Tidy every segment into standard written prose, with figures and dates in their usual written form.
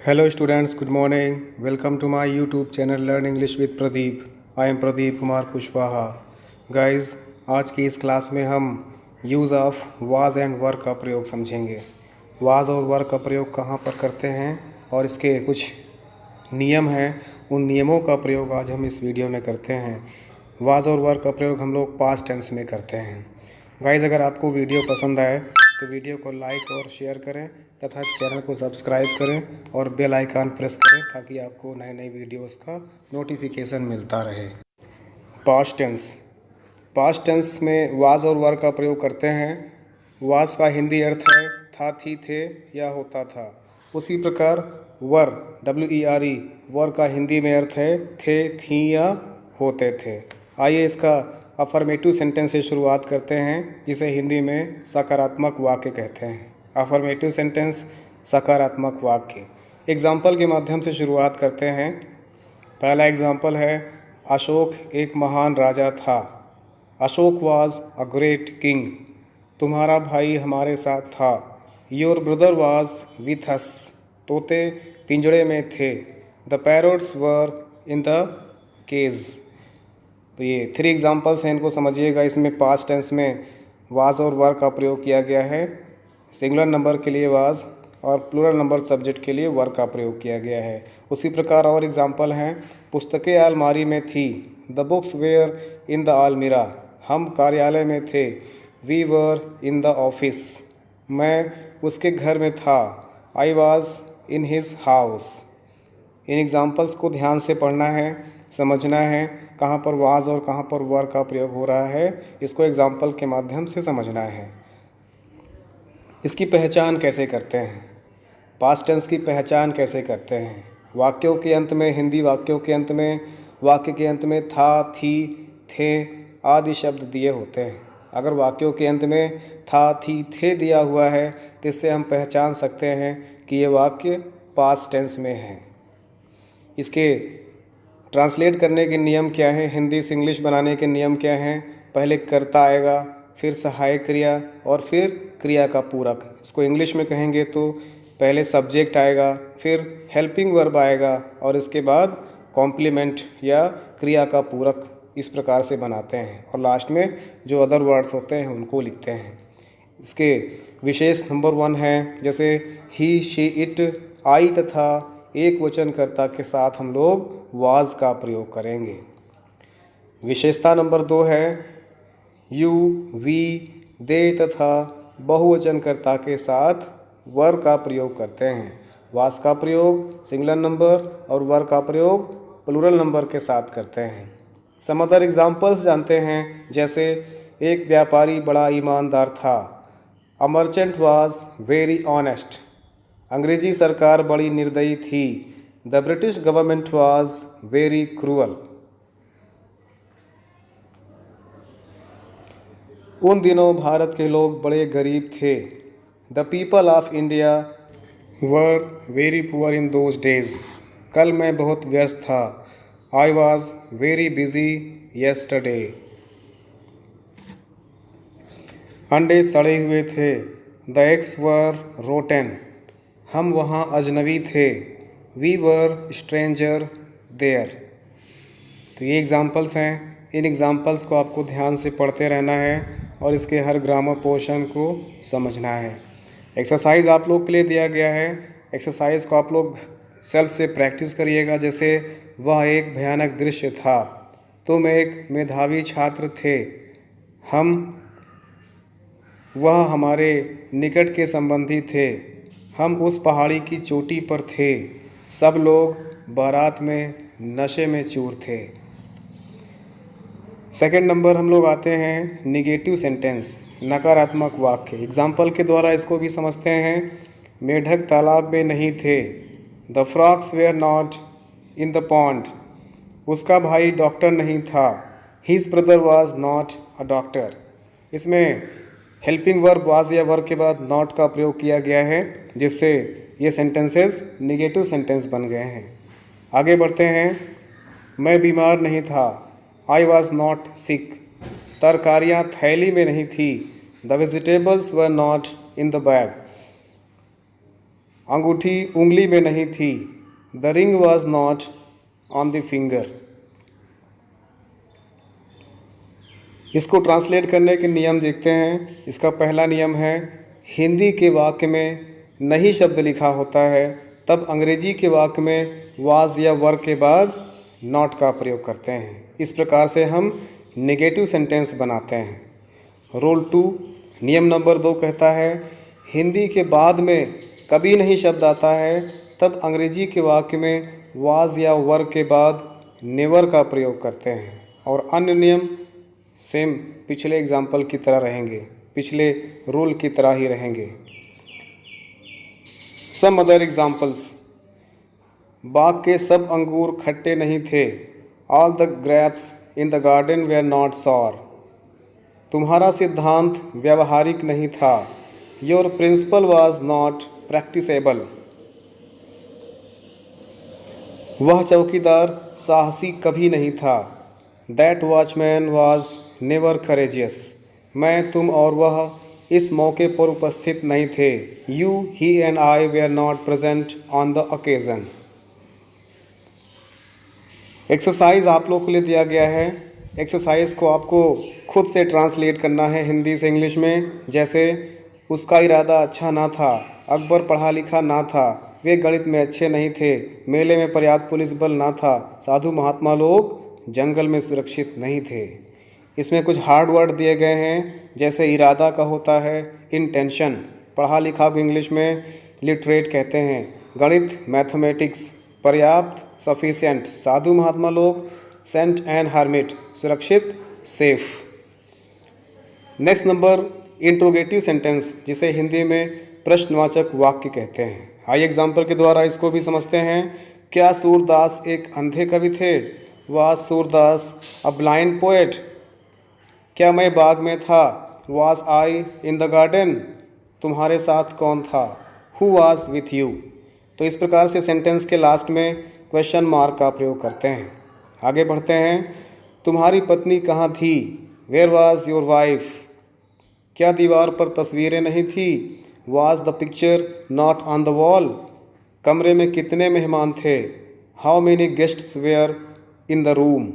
Hello students, good morning. Welcome to my YouTube channel Learn English with Pradeep. I am Pradeep Kumar Kushwaha. Guys, आज की इस class में हम use of was and work का प्रयोग समझेंगे। Was और वर्क का प्रयोग कहाँ पर करते हैं और इसके कुछ नियम हैं, उन नियमों का प्रयोग आज हम इस वीडियो में करते हैं। वाज और वर्क का प्रयोग हम लोग पास्ट टेंस में करते हैं। गाइज़, अगर आपको वीडियो पसंद आए तो वीडियो को लाइक और शेयर करें तथा चैनल को सब्सक्राइब करें और बेल आइकन प्रेस करें ताकि आपको नए नए वीडियोस का नोटिफिकेशन मिलता रहे। Past tense. पास्ट टेंस में वाज और वर का प्रयोग करते हैं। वाज का हिंदी अर्थ है था, थी, थे या होता था। उसी प्रकार वर WERE वर का हिंदी में अर्थ है थे, थी या होते थे। आइए इसका अफर्मेटिव सेंटेंस से शुरुआत करते हैं, जिसे हिंदी में सकारात्मक वाक्य कहते हैं। अफर्मेटिव सेंटेंस, सकारात्मक वाक्य। एग्जाम्पल के माध्यम से शुरुआत करते हैं। पहला एग्जाम्पल है, अशोक एक महान राजा था। Ashoka was a great king. तुम्हारा भाई हमारे साथ था। Your brother was with us. तोते पिंजड़े में थे। The parrots were in the cage. तो ये 3 एग्जाम्पल्स हैं, इनको समझिएगा। इसमें पास्ट टेंस में वाज और वर का प्रयोग किया गया है। सिंगुलर नंबर के लिए वाज और प्लूरल नंबर सब्जेक्ट के लिए वर का प्रयोग किया गया है। उसी प्रकार और एग्जाम्पल हैं, पुस्तकें अलमारी में थी। The books were in the almirah. हम कार्यालय में थे। We were in the office. मैं उसके घर में था। I was in his house. इन एग्जाम्पल्स को ध्यान से पढ़ना है, समझना है कहाँ पर वाज और कहाँ पर वर का प्रयोग हो रहा है। इसको एग्जाम्पल के माध्यम से समझना है। इसकी पहचान कैसे करते हैं, पास्ट टेंस की पहचान कैसे करते हैं। वाक्यों के अंत में, हिंदी वाक्यों के अंत में, वाक्य के अंत में था, थी, थे आदि शब्द दिए होते हैं। अगर वाक्यों के अंत में था, थी, थे दिया हुआ है तो इससे हम पहचान सकते हैं कि ये वाक्य पास्ट टेंस में है। इसके ट्रांसलेट करने के नियम क्या हैं, हिंदी से इंग्लिश बनाने के नियम क्या हैं। पहले कर्ता आएगा, फिर सहायक क्रिया और फिर क्रिया का पूरक। इसको इंग्लिश में कहेंगे तो पहले सब्जेक्ट आएगा, फिर हेल्पिंग वर्ब आएगा और इसके बाद कॉम्प्लीमेंट या क्रिया का पूरक। इस प्रकार से बनाते हैं और लास्ट में जो अदर वर्ड्स होते हैं उनको लिखते हैं। इसके विशेष नंबर 1 है, जैसे ही, शी, इट, आई तथा एक वचनकर्ता के साथ हम लोग वाज का प्रयोग करेंगे। विशेषता नंबर 2 है, यू, वी, दे तथा बहुवचनकर्ता के साथ वर का प्रयोग करते हैं। वाज का प्रयोग सिंगुलर नंबर और वर का प्रयोग प्लूरल नंबर के साथ करते हैं। सम अदर एग्जाम्पल्स जानते हैं, जैसे एक व्यापारी बड़ा ईमानदार था। A merchant was very honest. अंग्रेजी सरकार बड़ी निर्दयी थी। The British government was very cruel. उन दिनों भारत के लोग बड़े गरीब थे। The people of India were very poor in those days. कल मैं बहुत व्यस्त था। I was very busy yesterday. अंडे सड़े हुए थे। The eggs were rotten. हम वहाँ अजनबी थे। We were stranger there. तो ये एग्ज़ाम्पल्स हैं। इन एग्ज़ाम्पल्स को आपको ध्यान से पढ़ते रहना है और इसके हर ग्रामर पोर्शन को समझना है। एक्सरसाइज आप लोग के लिए दिया गया है। एक्सरसाइज को आप लोग सेल्फ से प्रैक्टिस करिएगा। जैसे वह एक भयानक दृश्य था। तुम एक मेधावी छात्र थे। वह हमारे निकट के संबंधी थे। हम उस पहाड़ी की चोटी पर थे। सब लोग बारात में नशे में चूर थे। सेकंड नंबर हम लोग आते हैं निगेटिव सेंटेंस, नकारात्मक वाक्य। एग्जाम्पल के द्वारा इसको भी समझते हैं। मेढक तालाब में नहीं थे। The frogs were not in the pond. उसका भाई डॉक्टर नहीं था। His brother was not a doctor. इसमें हेल्पिंग वर्ब वाज या वर्ब के बाद नॉट का प्रयोग किया गया है, जिससे ये सेंटेंसेस निगेटिव सेंटेंस बन गए हैं। आगे बढ़ते हैं। मैं बीमार नहीं था। I was not sick. तरकारियाँ थैली में नहीं थी। The vegetables were not in the bag. अंगूठी उंगली में नहीं थी। The ring was not on the finger. इसको ट्रांसलेट करने के नियम देखते हैं। इसका पहला नियम है, हिंदी के वाक्य में नहीं शब्द लिखा होता है तब अंग्रेजी के वाक्य में वाज या वर के बाद नॉट का प्रयोग करते हैं। इस प्रकार से हम नेगेटिव सेंटेंस बनाते हैं। रूल 2 नियम नंबर 2 कहता है, हिंदी के बाद में कभी नहीं शब्द आता है तब अंग्रेजी के वाक्य में वाज या वर के बाद नेवर का प्रयोग करते हैं। और अन्य नियम सेम पिछले एग्जाम्पल की तरह रहेंगे, पिछले रूल की तरह ही रहेंगे। सम अदर एग्जाम्पल्स, बाग के सब अंगूर खट्टे नहीं थे। All the grapes in the garden were not sour. तुम्हारा सिद्धांत व्यावहारिक नहीं था। Your principle was not practicable. वह चौकीदार साहसी कभी नहीं था। That watchman was never courageous. मैं, तुम और वह इस मौके पर उपस्थित नहीं थे। You, he and I were not present on the occasion. Exercise आप लोग के लिए दिया गया है। एक्सरसाइज को आपको खुद से ट्रांसलेट करना है हिंदी से इंग्लिश में। जैसे, उसका इरादा अच्छा ना था। अकबर पढ़ा लिखा ना था। वे गणित में अच्छे नहीं थे। मेले में पर्याप्त पुलिस बल ना था। साधु महात्मा लोग जंगल में सुरक्षित नहीं थे। इसमें कुछ हार्ड वर्ड दिए गए हैं, जैसे इरादा का होता है इंटेंशन। पढ़ा लिखा को इंग्लिश में लिटरेट कहते हैं। गणित मैथमेटिक्स। पर्याप्त सफिशिएंट। साधु महात्मा लोग सेंट एंड हर्मिट। सुरक्षित safe. Next number, interrogative sentence, जिसे हिंदी में प्रश्नवाचक वाक्य कहते हैं। आइए एग्जाम्पल के द्वारा इसको भी समझते हैं। क्या सूरदास एक अंधे कवि थे? Was Surdas a blind poet? क्या मैं बाग में था? Was I in the garden? तुम्हारे साथ कौन था? Who was with you? तो इस प्रकार से सेंटेंस के लास्ट में क्वेश्चन मार्क का प्रयोग करते हैं। आगे बढ़ते हैं। तुम्हारी पत्नी कहाँ थी? Where was your wife? क्या दीवार पर तस्वीरें नहीं थी? Was the picture not on the wall? कमरे में कितने मेहमान थे? How many guests were in the room?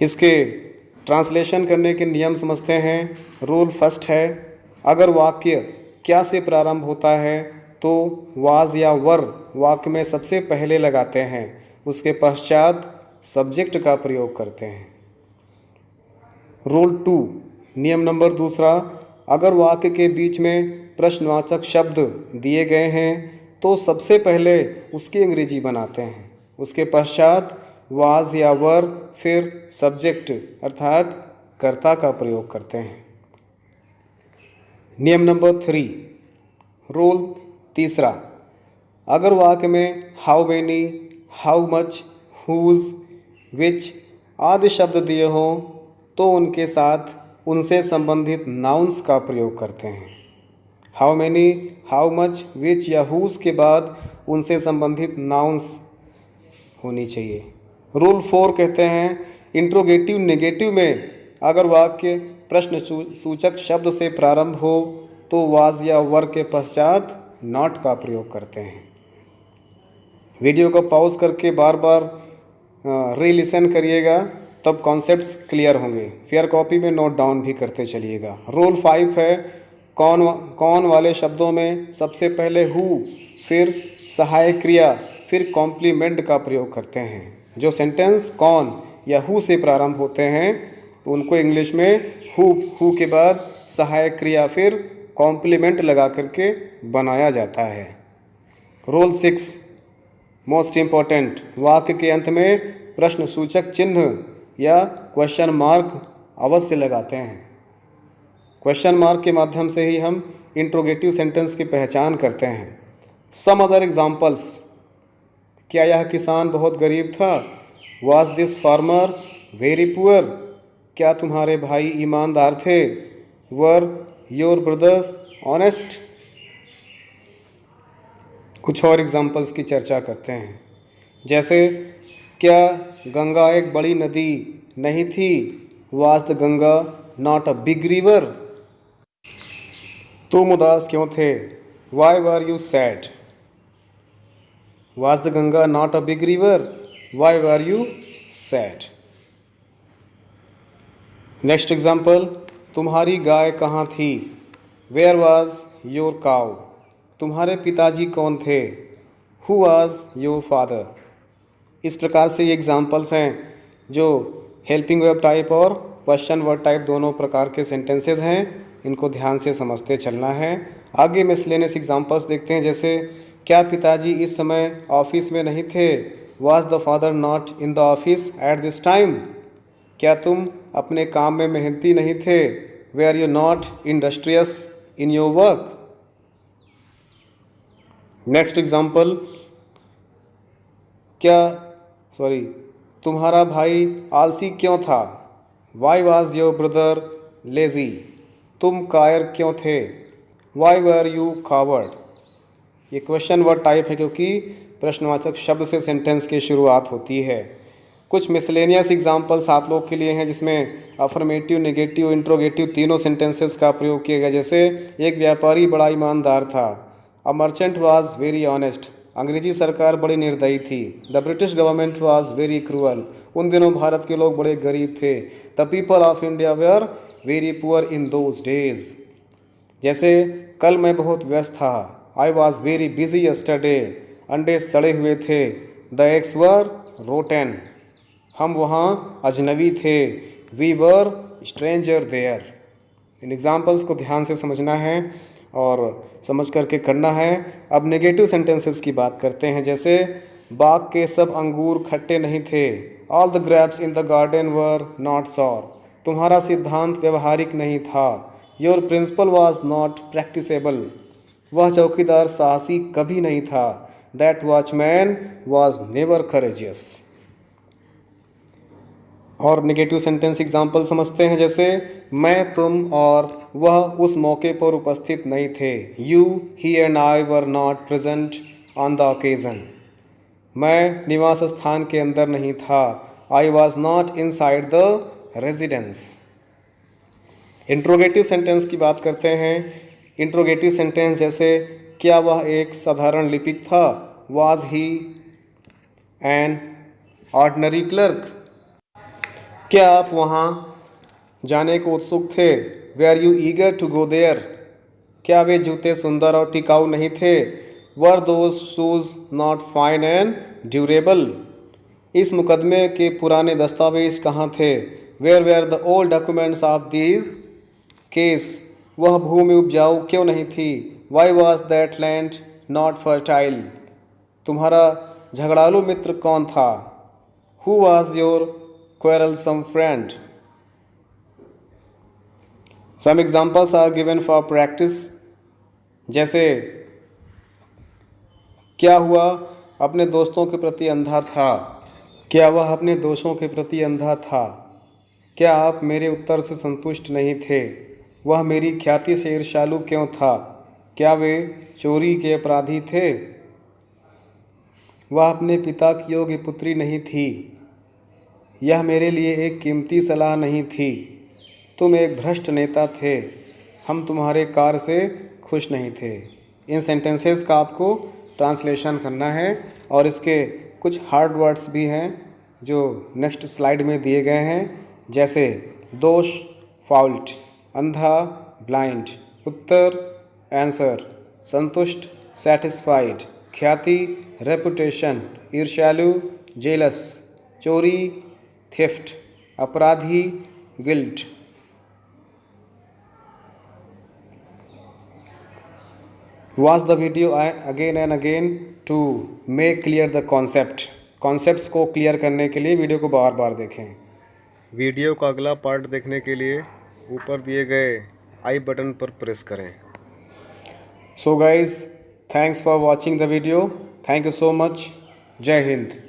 इसके ट्रांसलेशन करने के नियम समझते हैं। रूल फर्स्ट है, अगर वाक्य क्या से प्रारंभ होता है तो वाज या वर वाक्य में सबसे पहले लगाते हैं, उसके पश्चात सब्जेक्ट का प्रयोग करते हैं। रूल 2 नियम नंबर 2, अगर वाक्य के बीच में प्रश्नवाचक शब्द दिए गए हैं तो सबसे पहले उसकी अंग्रेजी बनाते हैं, उसके पश्चात वाज या वर, फिर सब्जेक्ट अर्थात कर्ता का प्रयोग करते हैं। नियम नंबर 3, रूल 3, अगर वाक्य में how many, how much, whose, which आदि शब्द दिए हों तो उनके साथ उनसे संबंधित नाउन्स का प्रयोग करते हैं। हाउ मेनी, हाउ मच, विच या हुज के बाद उनसे संबंधित नाउन्स होनी चाहिए। रूल 4 कहते हैं, इंट्रोगेटिव नेगेटिव में अगर वाक्य प्रश्न सूचक शब्द से प्रारंभ हो तो वाज या वर के पश्चात नॉट का प्रयोग करते हैं। वीडियो को पॉज करके बार बार री लिसन करिएगा, तब कॉन्सेप्ट्स क्लियर होंगे। फिर कॉपी में नोट डाउन भी करते चलिएगा। रूल 5 है, कौन वाले शब्दों में सबसे पहले हु, फिर सहायक क्रिया, फिर कॉम्प्लीमेंट का प्रयोग करते हैं। जो सेंटेंस कौन या हु से प्रारंभ होते हैं तो उनको इंग्लिश में हु के बाद सहायक क्रिया फिर कॉम्प्लीमेंट लगा करके बनाया जाता है। रूल 6 मोस्ट इम्पॉर्टेंट, वाक्य के अंत में प्रश्न सूचक चिन्ह या क्वेश्चन मार्क अवश्य लगाते हैं। क्वेश्चन मार्क के माध्यम से ही हम इंट्रोगेटिव सेंटेंस की पहचान करते हैं। सम अदर एग्जाम्पल्स, क्या यह किसान बहुत गरीब था? Was this farmer very poor? क्या तुम्हारे भाई ईमानदार थे? Were your brothers honest? कुछ और एग्जाम्पल्स की चर्चा करते हैं। जैसे, क्या गंगा एक बड़ी नदी नहीं थी? Was the Ganga not a big river? तुम उदास क्यों थे? Why were you sad? Was the Ganga not a big river? Why were you sad? Next example. तुम्हारी गाय कहाँ थी? Where was your cow? तुम्हारे पिताजी कौन थे? Who was your father? इस प्रकार से ये एग्जाम्पल्स हैं जो हेल्पिंग वर्ब टाइप और क्वेश्चन वर्ड टाइप दोनों प्रकार के सेंटेंसेस हैं। इनको ध्यान से समझते चलना है। आगे मिसलेनियस एग्जाम्पल्स देखते हैं, जैसे क्या पिताजी इस समय ऑफिस में नहीं थे? Was the father not in the office at this time? क्या तुम अपने काम में मेहनती नहीं थे? Were you not industrious in your work? Next example, तुम्हारा भाई आलसी क्यों था? Why was your brother lazy? तुम कायर क्यों थे? Why were you coward? ये क्वेश्चन वर्ड टाइप है क्योंकि प्रश्नवाचक शब्द से सेंटेंस की शुरुआत होती है। कुछ मिसलेनियस एग्जाम्पल्स आप लोग के लिए हैं जिसमें अफर्मेटिव, नेगेटिव, इंट्रोगेटिव तीनों सेंटेंसेस का प्रयोग किया गया। जैसे एक व्यापारी बड़ा ईमानदार था। A merchant was very honest. अंग्रेजी सरकार बड़ी निर्दयी थी। The British government was very cruel. उन दिनों भारत के लोग बड़े गरीब थे। The people of India were very poor in those days. जैसे कल मैं बहुत व्यस्त था। I was very busy yesterday. अंडे सड़े हुए थे। The eggs were rotten. हम वहाँ अजनबी थे। We were stranger there. इन एग्जाम्पल्स को ध्यान से समझना है और समझ करके करना है। अब नेगेटिव सेंटेंसेस की बात करते हैं, जैसे बाग के सब अंगूर खट्टे नहीं थे। All the grapes in the garden were not sour. तुम्हारा सिद्धांत व्यवहारिक नहीं था। Your principle was not practicable. वह चौकीदार साहसी कभी नहीं था। That watchman was never courageous. और नेगेटिव सेंटेंस एग्जाम्पल समझते हैं, जैसे मैं, तुम और वह उस मौके पर उपस्थित नहीं थे। You, he and I were not present on the occasion. मैं निवास स्थान के अंदर नहीं था। I was not in side the residence. Interrogative sentence की बात करते हैं। इंट्रोगेटिव सेंटेंस जैसे क्या वह एक साधारण लिपिक था? Was he an ordinary clerk. क्या आप वहाँ जाने को उत्सुक थे? Were you eager to go there. क्या वे जूते सुंदर और टिकाऊ नहीं थे? Were those shoes not fine and durable. इस मुकदमे के पुराने दस्तावेज कहाँ थे? Where were the old documents of these case. वह भूमि उपजाऊ क्यों नहीं थी? Why was that land not fertile. तुम्हारा झगड़ालू मित्र कौन था? Who was your quarrelsome friend? Some examples are given for practice. जैसे क्या हुआ अपने दोस्तों के प्रति अंधा था? क्या वह अपने दोषों के प्रति अंधा था? क्या आप मेरे उत्तर से संतुष्ट नहीं थे? वह मेरी ख्याति से ईर्ष्यालु क्यों था? क्या वे चोरी के अपराधी थे? वह अपने पिता की योग्य पुत्री नहीं थी। यह मेरे लिए एक कीमती सलाह नहीं थी। तुम एक भ्रष्ट नेता थे। हम तुम्हारे कार्य से खुश नहीं थे। इन सेंटेंसेस का आपको ट्रांसलेशन करना है और इसके कुछ हार्ड वर्ड्स भी हैं जो नेक्स्ट स्लाइड में दिए गए हैं, जैसे दोष फॉल्ट, अंधा ब्लाइंड, उत्तर आंसर, संतुष्ट सेटिस्फाइड, ख्याति रेपुटेशन, ईर्ष्यालु जेलस, चोरी थेफ्ट, अपराधी guilt. Watch the video again and again to make clear the concept. Concepts को क्लियर करने के लिए वीडियो को बार बार देखें। वीडियो का अगला पार्ट देखने के लिए ऊपर दिए गए आई बटन पर प्रेस करें। So guys, thanks for watching the video. Thank you so much. जय हिंद।